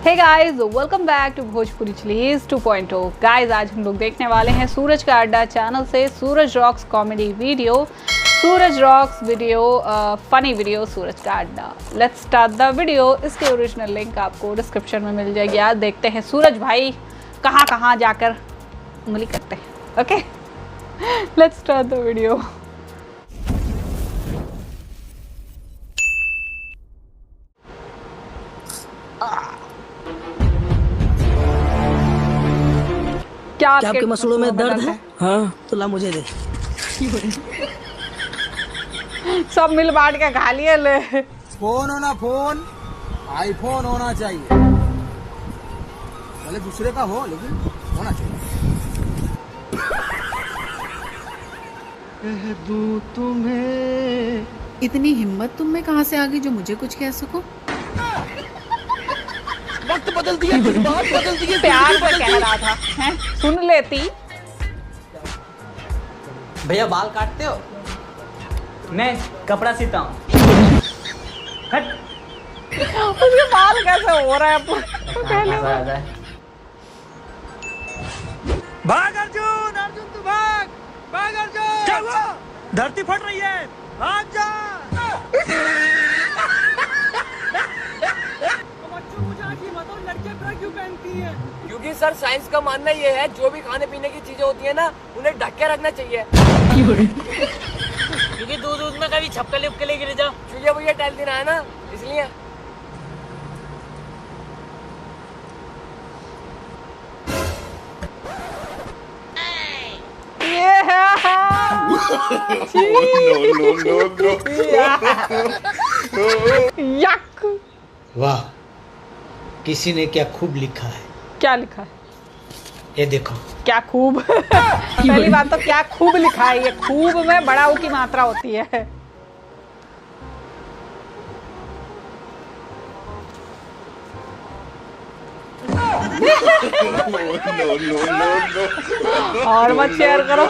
Hey guys, welcome back to Bhojpuri chillies 2.0। Guys, आज हम लोग देखने वाले हैं सूरज का अड्डा चैनल से सूरज रॉक्स कॉमेडी वीडियो, सूरज रॉक्स वीडियो, फनी वीडियो सूरज का अड्डा। Let's start the video. इसके ओरिजिनल लिंक आपको डिस्क्रिप्शन में मिल जाएगी। आज देखते हैं सूरज भाई कहाँ कहाँ जाकर उंगली करते हैं। Okay, let's start the video. क्या आपके मसलों में दर्द है? हाँ, तो ला मुझे दे। सब मिल बांट के खा लिए ले। फोन होना, फोन आईफोन होना चाहिए, भले दूसरे का हो लेकिन होना चाहिए। कह दूं तुम्हें, इतनी हिम्मत तुम में कहाँ से आ गई जो मुझे कुछ कह सको? वक्त बदल दिया, बात बदल दी। प्यार से कह रहा था, हैं? सुन लेती। भैया बाल काटते हो? मैं कपड़ा सीता हूँ। उसके बाल कैसे हो रहा है? पहले भाग अर्जुन, अर्जुन तू भाग, भाग अर्जुन। क्या हुआ? धरती फट रही है, भाग जा। क्यों पहनती है? क्योंकि सर साइंस का मानना ये है जो भी खाने पीने की चीजें होती है ना उन्हें ढक के रखना चाहिए। क्योंकि दूध में कभी छपकली उपकली गिर जाओ। चूजे भैया टहल दिन आया ना इसलिए। यक। वाह, किसी ने क्या खूब लिखा है। क्या लिखा है? ये देखो। क्या खूब? पहली बात तो क्या खूब लिखा है। ये खूब में बड़ा ऊ की मात्रा होती है। और मत शेयर करो।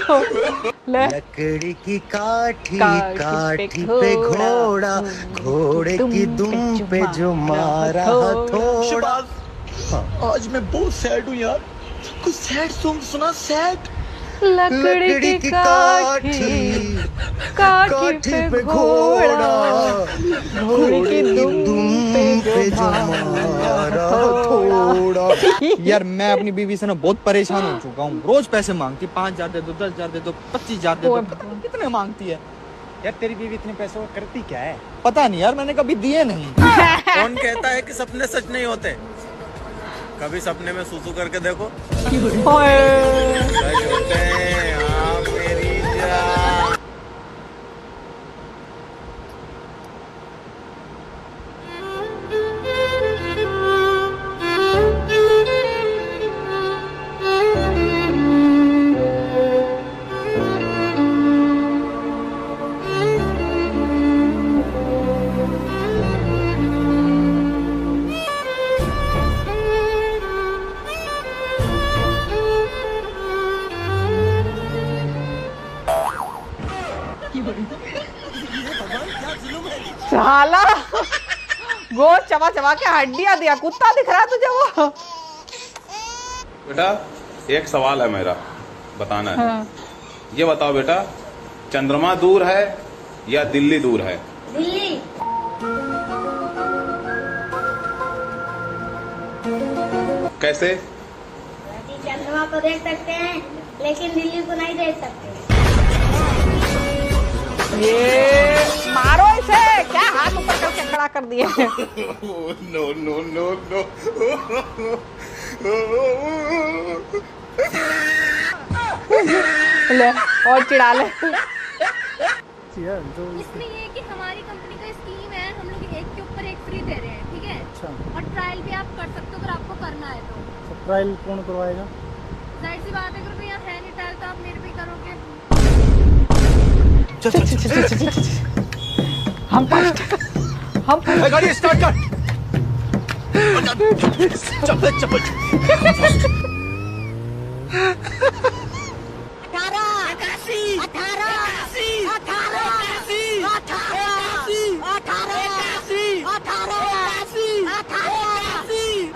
ले। लकड़ी की काठी, काठी पे घोड़ा, घोड़े की दुम पे जो मारा हथौड़ा। आज मैं बहुत सैड हूँ यार, कुछ सैड सॉन्ग सुना। सैड। लकड़ी की काठी, काठी पे घोड़ा, घोड़े की दुम पे जो मारा हथौड़ा। यार मैं अपनी बीवी से ना बहुत परेशान हो चुका हूँ। रोज पैसे मांगती, 5,000 दे दो, 10,000 दे दो, 25,000 दे दो, कितने मांगती है यार। तेरी बीवी इतने पैसों को करती क्या है पता नहीं यार, मैंने कभी दिए नहीं। कौन कहता है कि सपने सच नहीं होते? कभी सपने में सुसु करके देखो। सच होते हैं। हाँ मेरी जान। साला गोश्त चबा चबा के हड्डियां दिया। कुत्ता दिख रहा है तुझे वो? बेटा एक सवाल है मेरा, बताना है। हाँ। ये बताओ बेटा, चंद्रमा दूर है या दिल्ली दूर है? दिल्ली। कैसे? चंद्रमा को देख सकते हैं लेकिन दिल्ली को नहीं देख सकते। ये मारो इसे। क्या हाथ ऊपर करके खड़ा कर दिए? No no no no. ले और चिढ़ा ले। इसमें ये कि हमारी कंपनी का स्कीम है, हम लोग एक के ऊपर एक फ्री दे रहे हैं, ठीक है? अच्छा। और ट्रायल भी आप कर सकते हो अगर आपको करना है तो। ट्रायल कौन करवाएगा? जाहिर सी बात है, अगर भैया है नहीं ट्रायल तो आप मेरे पे करोगे। हम गाड़ी स्टार्ट कर। चप्पल चप्पल।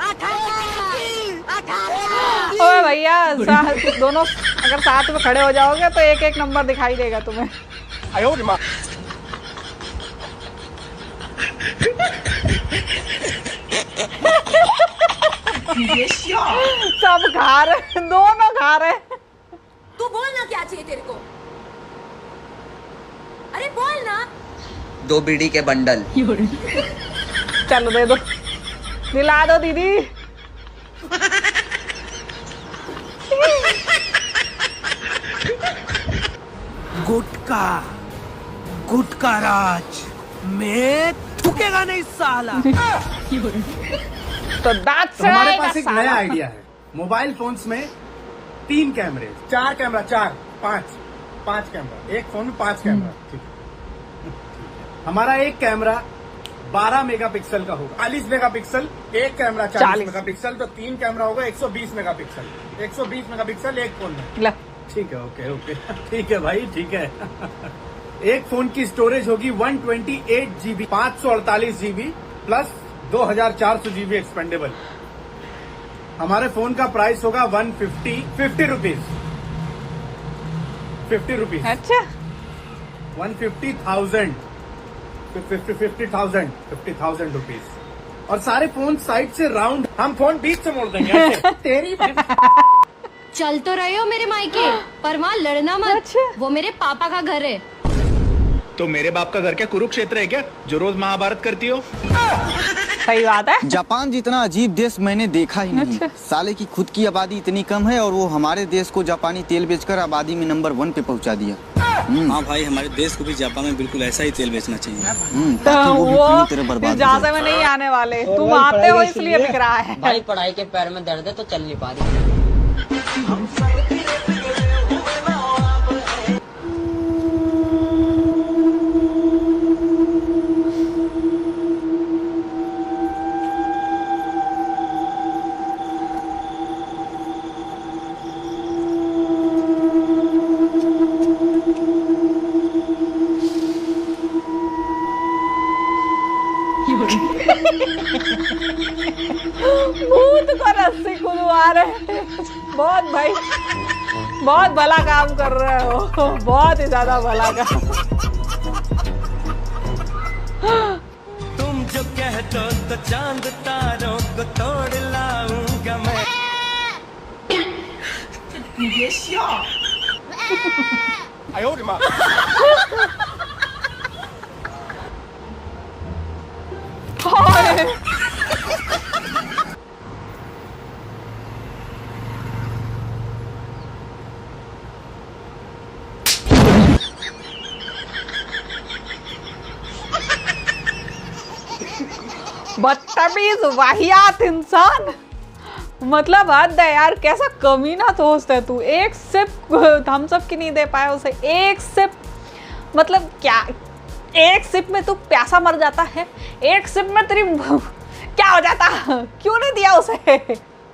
18 ओए भैया दोनों अगर साथ में खड़े हो जाओगे तो एक एक नंबर दिखाई देगा तुम्हें। सब खा रहे, दोनों खा रहे। तू बोलना क्या चाहिए तेरे को? अरे बोल ना। 2 बीड़ी के बंडल। चलो दे दो, दिला दो दीदी। गुटका गुटका राज में थूकेगा नहीं साला। तो दांत तो हमारे सड़ाएगा पास एक साला। नया आइडिया है। मोबाइल फोन्स में 3 कैमरे, 4 कैमरा, 5 कैमरा, एक फोन में 5 कैमरा। ठीक है। हमारा एक कैमरा 12 मेगापिक्सल का होगा, 40 मेगापिक्सल, एक कैमरा 40 मेगापिक्सल, तो 3 कैमरा होगा 120 मेगापिक्सल। 120 मेगापिक्सल एक फोन में। ला। ठीक है, ओके ओके ठीक है भाई, ठीक है। एक फोन की स्टोरेज होगी 128 GB, 548 GB plus 2400 GB expandable. हमारे फोन का प्राइस होगा 50 रुपीज। 50 रुपीज। अच्छा 150,000 50,000 रुपीज। और सारे फोन साइड से राउंड, हम फोन बीच से मोड़ देंगे ऐसे। तेरी चल तो रहे हो मेरे मायके, पर वहाँ लड़ना मत। अच्छा। वो मेरे पापा का घर है। तो मेरे बाप का घर क्या कुरुक्षेत्र है क्या, जो रोज महाभारत करती हो? सही बात है। जापान जितना अजीब देश मैंने देखा ही नहीं। साले की खुद की आबादी इतनी कम है और वो हमारे देश को जापानी तेल बेचकर आबादी में नंबर 1 पे पहुंचा दिया। हाँ भाई, हमारे देश को भी जापान में बिल्कुल ऐसा ही तेल बेचना चाहिए। ताकि वो भी वो पूरी तरह बर्बाद हो इजाजत जाए। में नहीं आने वाले, तुम आते हो इसलिए बिक रहा है। भाई पढ़ाई के पैर में दर्द है तो चल नहीं पा रही। भूत को रस्सी खुलवा रहे। बहुत भाई, बहुत भला काम कर रहे हो, बहुत ही ज्यादा भला काम। तुम जो कहते हो तो चांद तारों को तोड़ लाऊंगा मैं। बदतमीज वाहियात इंसान, मतलब हद है यार, कैसा कमीना दोस्त है तू। एक सिप थम्स अप की नहीं दे पाया उसे, एक सिप, मतलब क्या, एक सिप में तू प्यासा मर जाता है, एक सिप में तेरी क्या हो जाता, क्यों नहीं दिया उसे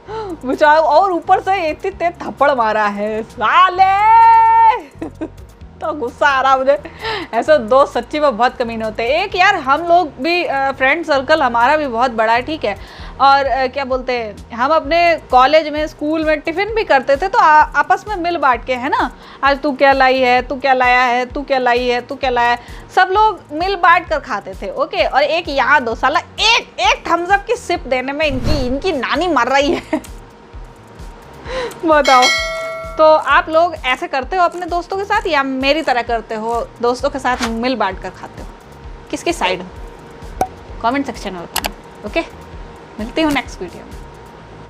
बेचारा। और ऊपर से इतनी तेज थप्पड़ मारा है साले। तो गुस्सा आ रहा मुझे। ऐसे दोस्त सच्ची में बहुत कमीने होते हैं। एक यार हम लोग भी फ्रेंड सर्कल हमारा भी बहुत बड़ा है, ठीक है। और क्या बोलते हैं, हम अपने कॉलेज में स्कूल में टिफ़िन भी करते थे तो आपस में मिल बांट के, है ना, आज तू क्या लाई है, तू क्या लाया है, तू क्या लाई है, तू क्या लाया है, सब लोग मिल बांट कर खाते थे। ओके, और एक याद हो साला, एक थम्स अप की सिप देने में इनकी नानी मर रही है। बताओ, तो आप लोग ऐसे करते हो अपने दोस्तों के साथ या मेरी तरह करते हो, दोस्तों के साथ मिल बांट कर खाते हो? किसकी साइड हो? कमेंट सेक्शन में बताना। ओके, मिलती हूँ नेक्स्ट वीडियो में।